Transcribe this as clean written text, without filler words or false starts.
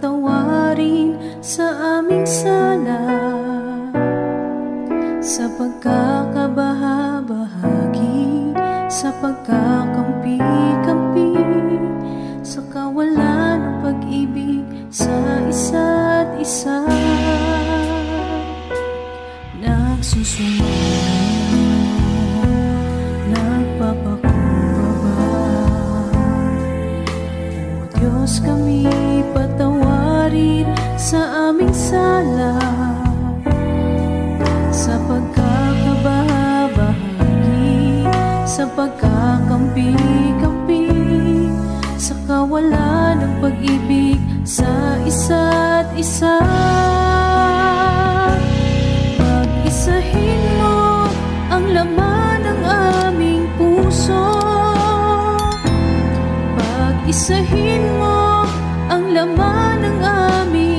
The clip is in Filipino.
patawarin sa aming sala, sa pagkakabahabahagi, sa pagkakampi-kampi, sa kawalan ng pag-ibig sa isa't isa. Nagsusumbong, nagpapakumbaba, O Diyos, kami patawarin sa aming sala, sa pagkakabahabahagi, sa pagkakampi-kampi, sa kawalan ng pag-ibig sa isa't isa. Pag-isahin mo ang laman ng aming puso, pag-isahin mo ang laman ng aming